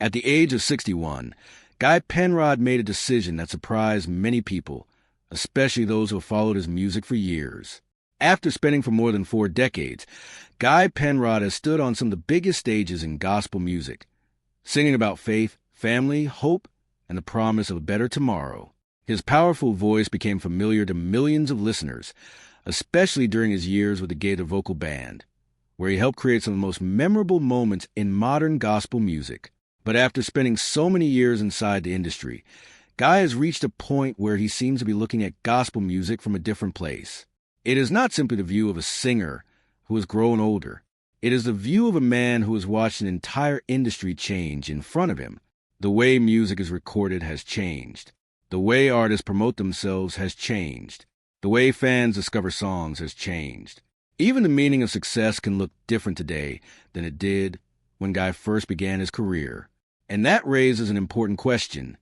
At the age of 61, Guy Penrod made a decision that surprised many people, especially those who have followed his music for years. After spinning for more than 4 decades, Guy Penrod has stood on some of the biggest stages in gospel music, singing about faith, family, hope, and the promise of a better tomorrow. His powerful voice became familiar to millions of listeners, especially during his years with the Gaither Vocal Band, where he helped create some of the most memorable moments in modern gospel music. But after spending so many years inside the industry, Guy has reached a point where he seems to be looking at gospel music from a different place. It is not simply the view of a singer who has grown older. It is the view of a man who has watched an entire industry change in front of him. The way music is recorded has changed. The way artists promote themselves has changed. The way fans discover songs has changed. Even the meaning of success can look different today than it did when Guy first began his career. And that raises an important question.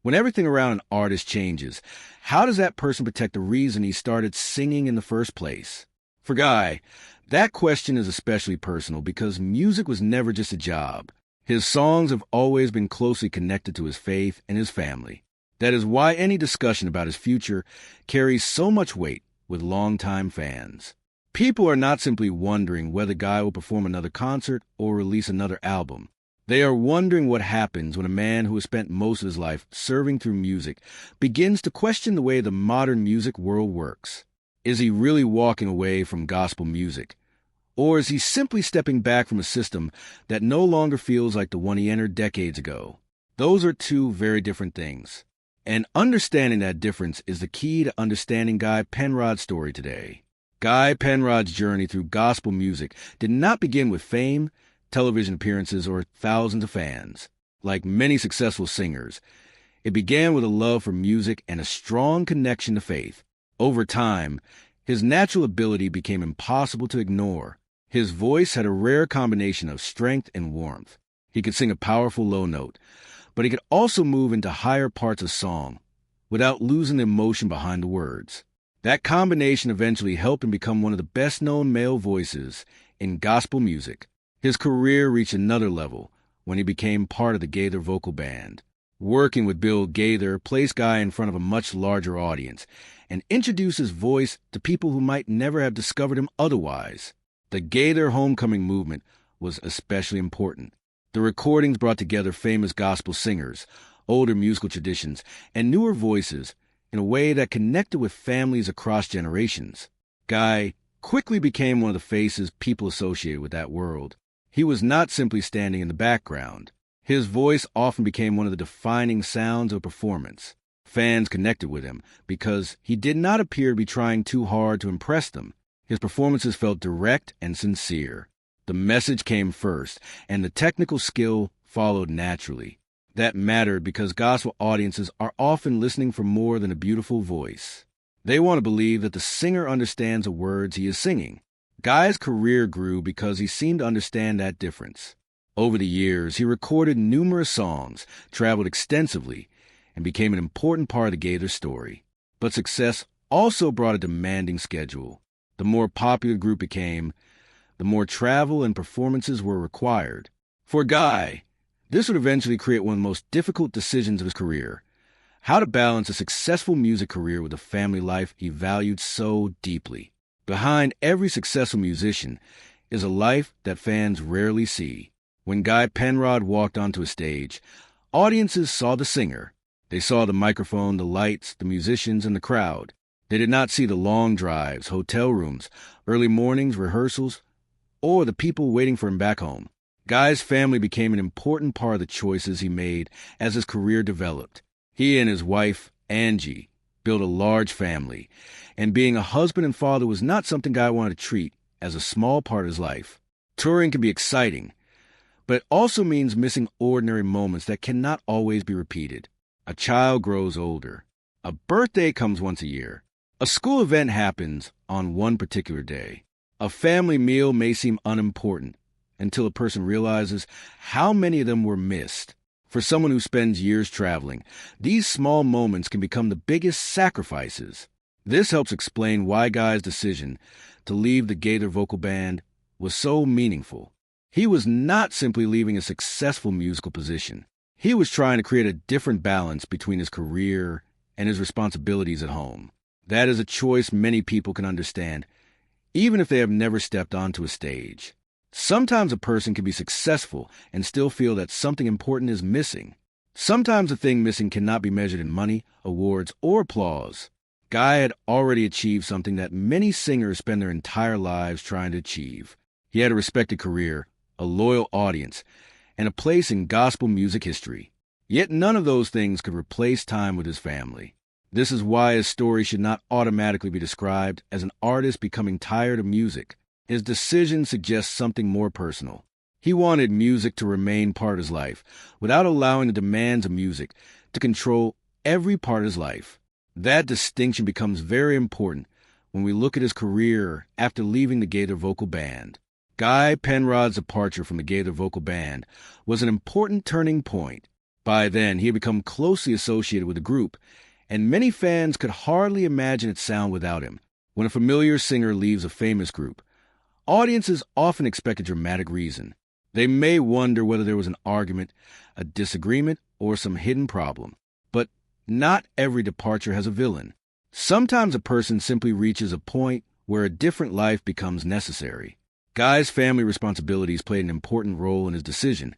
When everything around an artist changes, how does that person protect the reason he started singing in the first place? For Guy, that question is especially personal because music was never just a job. His songs have always been closely connected to his faith and his family. That is why any discussion about his future carries so much weight with longtime fans. People are not simply wondering whether Guy will perform another concert or release another album. They are wondering what happens when a man who has spent most of his life serving through music begins to question the way the modern music world works. Is he really walking away from gospel music? Or is he simply stepping back from a system that no longer feels like the one he entered decades ago? Those are two very different things. And understanding that difference is the key to understanding Guy Penrod's story today. Guy Penrod's journey through gospel music did not begin with fame, television appearances, or thousands of fans. Like many successful singers, it began with a love for music and a strong connection to faith. Over time, his natural ability became impossible to ignore. His voice had a rare combination of strength and warmth. He could sing a powerful low note, but he could also move into higher parts of song without losing the emotion behind the words. That combination eventually helped him become one of the best-known male voices in gospel music. His career reached another level when he became part of the Gaither Vocal Band. Working with Bill Gaither placed Guy in front of a much larger audience and introduced his voice to people who might never have discovered him otherwise. The Gaither homecoming movement was especially important. The recordings brought together famous gospel singers, older musical traditions, and newer voices in a way that connected with families across generations. Guy quickly became one of the faces people associated with that world. He was not simply standing in the background. His voice often became one of the defining sounds of a performance. Fans connected with him because he did not appear to be trying too hard to impress them. His performances felt direct and sincere. The message came first, and the technical skill followed naturally. That mattered because gospel audiences are often listening for more than a beautiful voice. They want to believe that the singer understands the words he is singing. Guy's career grew because he seemed to understand that difference. Over the years, he recorded numerous songs, traveled extensively, and became an important part of the Gaither story. But success also brought a demanding schedule. The more popular the group became, the more travel and performances were required. For Guy, this would eventually create one of the most difficult decisions of his career: how to balance a successful music career with a family life he valued so deeply. Behind every successful musician is a life that fans rarely see. When Guy Penrod walked onto a stage, audiences saw the singer. They saw the microphone, the lights, the musicians, and the crowd. They did not see the long drives, hotel rooms, early mornings, rehearsals, or the people waiting for him back home. Guy's family became an important part of the choices he made as his career developed. He and his wife, Angie, built a large family, and being a husband and father was not something Guy wanted to treat as a small part of his life. Touring can be exciting, but it also means missing ordinary moments that cannot always be repeated. A child grows older. A birthday comes once a year. A school event happens on one particular day. A family meal may seem unimportant until a person realizes how many of them were missed. For someone who spends years traveling, these small moments can become the biggest sacrifices. This helps explain why Guy's decision to leave the Gaither Vocal Band was so meaningful. He was not simply leaving a successful musical position. He was trying to create a different balance between his career and his responsibilities at home. That is a choice many people can understand, even if they have never stepped onto a stage. Sometimes a person can be successful and still feel that something important is missing. Sometimes the thing missing cannot be measured in money, awards, or applause. Guy had already achieved something that many singers spend their entire lives trying to achieve. He had a respected career, a loyal audience, and a place in gospel music history. Yet none of those things could replace time with his family. This is why his story should not automatically be described as an artist becoming tired of music. His decision suggests something more personal. He wanted music to remain part of his life, without allowing the demands of music to control every part of his life. That distinction becomes very important when we look at his career after leaving the Gaither Vocal Band. Guy Penrod's departure from the Gaither Vocal Band was an important turning point. By then, he had become closely associated with the group, and many fans could hardly imagine its sound without him. When a familiar singer leaves a famous group, audiences often expect a dramatic reason. They may wonder whether there was an argument, a disagreement, or some hidden problem. But not every departure has a villain. Sometimes a person simply reaches a point where a different life becomes necessary. Guy's family responsibilities played an important role in his decision,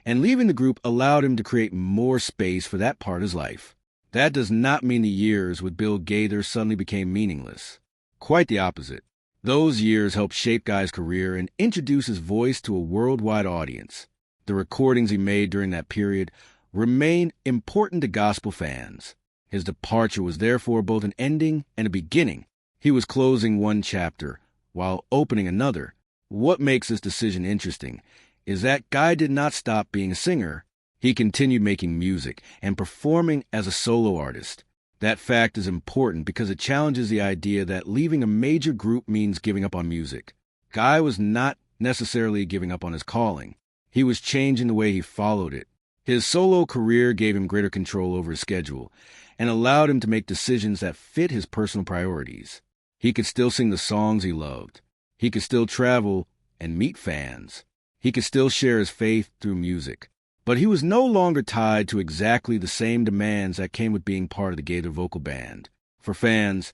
and leaving the group allowed him to create more space for that part of his life. That does not mean the years with Bill Gaither suddenly became meaningless. Quite the opposite. Those years helped shape Guy's career and introduce his voice to a worldwide audience. The recordings he made during that period remain important to gospel fans. His departure was therefore both an ending and a beginning. He was closing one chapter while opening another. What makes this decision interesting is that Guy did not stop being a singer. He continued making music and performing as a solo artist. That fact is important because it challenges the idea that leaving a major group means giving up on music. Guy was not necessarily giving up on his calling. He was changing the way he followed it. His solo career gave him greater control over his schedule and allowed him to make decisions that fit his personal priorities. He could still sing the songs he loved. He could still travel and meet fans. He could still share his faith through music. But he was no longer tied to exactly the same demands that came with being part of the Gaither Vocal Band. For fans,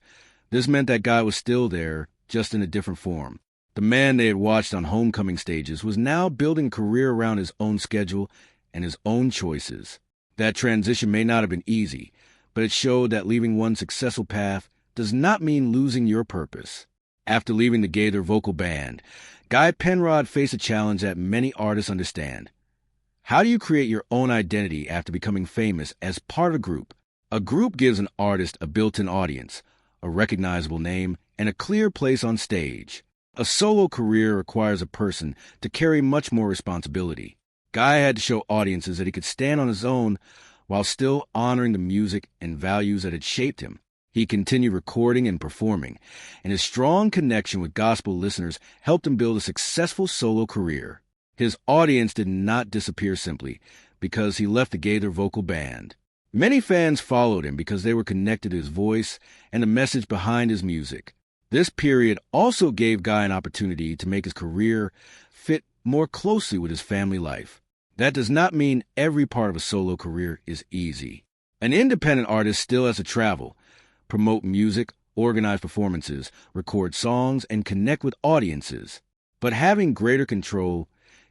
this meant that Guy was still there, just in a different form. The man they had watched on homecoming stages was now building a career around his own schedule and his own choices. That transition may not have been easy, but it showed that leaving one successful path does not mean losing your purpose. After leaving the Gaither Vocal Band, Guy Penrod faced a challenge that many artists understand. How do you create your own identity after becoming famous as part of a group? A group gives an artist a built-in audience, a recognizable name, and a clear place on stage. A solo career requires a person to carry much more responsibility. Guy had to show audiences that he could stand on his own while still honoring the music and values that had shaped him. He continued recording and performing, and his strong connection with gospel listeners helped him build a successful solo career. His audience did not disappear simply because he left the Gaither Vocal Band. Many fans followed him because they were connected to his voice and the message behind his music. This period also gave Guy an opportunity to make his career fit more closely with his family life. That does not mean every part of a solo career is easy. An independent artist still has to travel, promote music, organize performances, record songs, and connect with audiences. But having greater control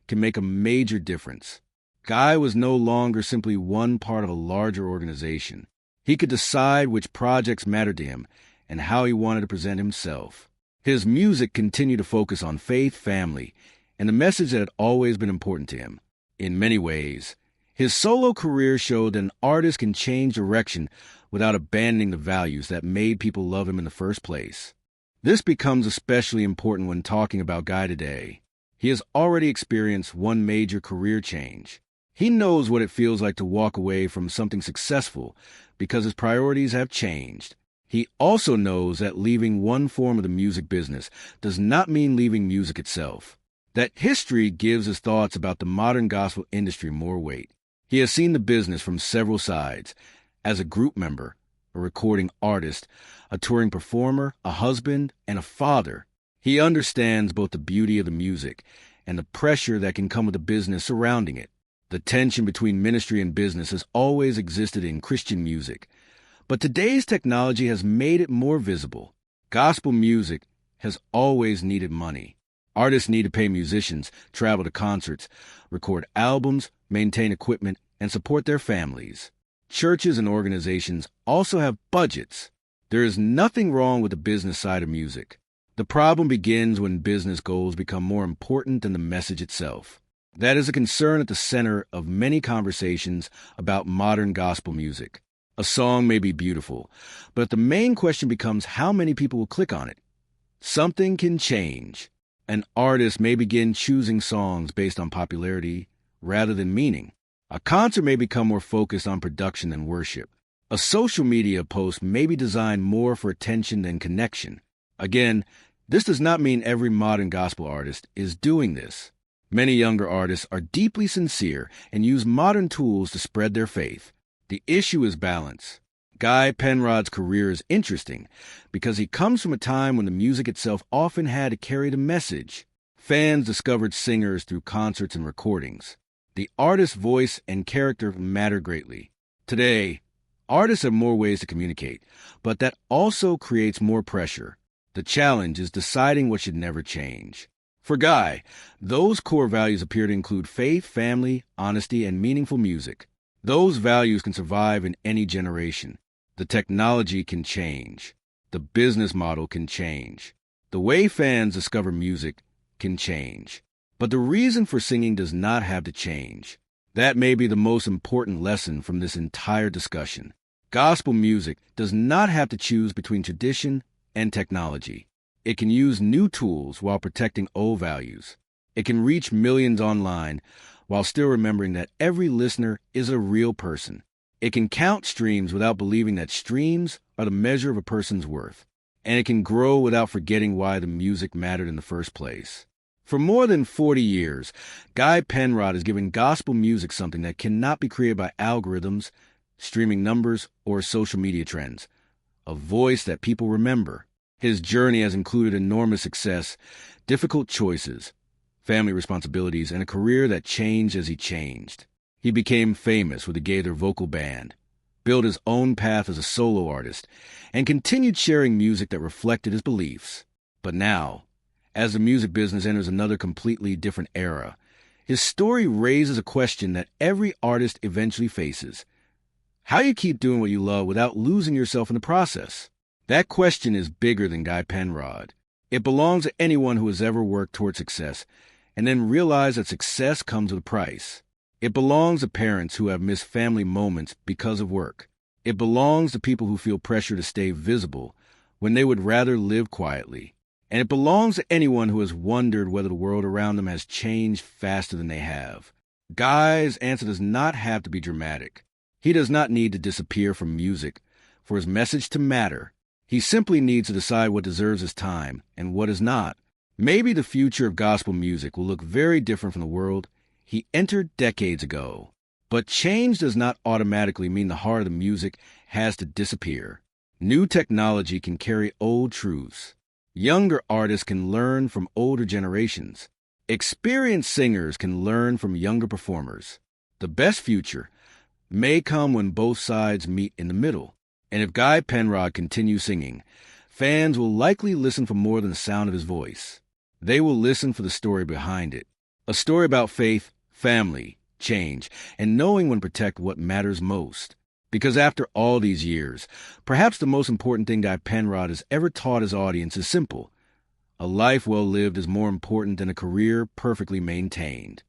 can make a major difference. Guy was no longer simply one part of a larger organization. He could decide which projects mattered to him and how he wanted to present himself. His music continued to focus on faith, family, and the message that had always been important to him. In many ways, his solo career showed that an artist can change direction without abandoning the values that made people love him in the first place. This becomes especially important when talking about Guy today. He has already experienced one major career change. He knows what it feels like to walk away from something successful because his priorities have changed. He also knows that leaving one form of the music business does not mean leaving music itself. That history gives his thoughts about the modern gospel industry more weight. He has seen the business from several sides: as a group member, a recording artist, a touring performer, a husband, and a father. He understands both the beauty of the music and the pressure that can come with the business surrounding it. The tension between ministry and business has always existed in Christian music, but today's technology has made it more visible. Gospel music has always needed money. Artists need to pay musicians, travel to concerts, record albums, maintain equipment, and support their families. Churches and organizations also have budgets. There is nothing wrong with the business side of music. The problem begins when business goals become more important than the message itself. That is a concern at the center of many conversations about modern gospel music. A song may be beautiful, but the main question becomes how many people will click on it. Something can change. An artist may begin choosing songs based on popularity rather than meaning. A concert may become more focused on production than worship. A social media post may be designed more for attention than connection. Again, this does not mean every modern gospel artist is doing this. Many younger artists are deeply sincere and use modern tools to spread their faith. The issue is balance. Guy Penrod's career is interesting because he comes from a time when the music itself often had to carry the message. Fans discovered singers through concerts and recordings. The artist's voice and character matter greatly. Today, artists have more ways to communicate, but that also creates more pressure. The challenge is deciding what should never change. For Guy, those core values appear to include faith, family, honesty, and meaningful music. Those values can survive in any generation. The technology can change. The business model can change. The way fans discover music can change. But the reason for singing does not have to change. That may be the most important lesson from this entire discussion. Gospel music does not have to choose between tradition and technology. It can use new tools while protecting old values. It can reach millions online while still remembering that every listener is a real person. It can count streams without believing that streams are the measure of a person's worth. And it can grow without forgetting why the music mattered in the first place. For more than 40 years, Guy Penrod has given gospel music something that cannot be created by algorithms, streaming numbers, or social media trends. A voice that people remember. His journey has included enormous success, difficult choices, family responsibilities, and a career that changed as he changed. He became famous with the Gaither Vocal Band, built his own path as a solo artist, and continued sharing music that reflected his beliefs. But now, as the music business enters another completely different era, his story raises a question that every artist eventually faces. How do you keep doing what you love without losing yourself in the process? That question is bigger than Guy Penrod. It belongs to anyone who has ever worked toward success and then realized that success comes with a price. It belongs to parents who have missed family moments because of work. It belongs to people who feel pressure to stay visible when they would rather live quietly. And it belongs to anyone who has wondered whether the world around them has changed faster than they have. Guy's answer does not have to be dramatic. He does not need to disappear from music for his message to matter. He simply needs to decide what deserves his time and what does not. Maybe the future of gospel music will look very different from the world he entered decades ago. But change does not automatically mean the heart of the music has to disappear. New technology can carry old truths. Younger artists can learn from older generations. Experienced singers can learn from younger performers. The best future may come when both sides meet in the middle. And if Guy Penrod continues singing, fans will likely listen for more than the sound of his voice. They will listen for the story behind it. A story about faith, family, change, and knowing when to protect what matters most. Because after all these years, perhaps the most important thing Guy Penrod has ever taught his audience is simple. A life well lived is more important than a career perfectly maintained.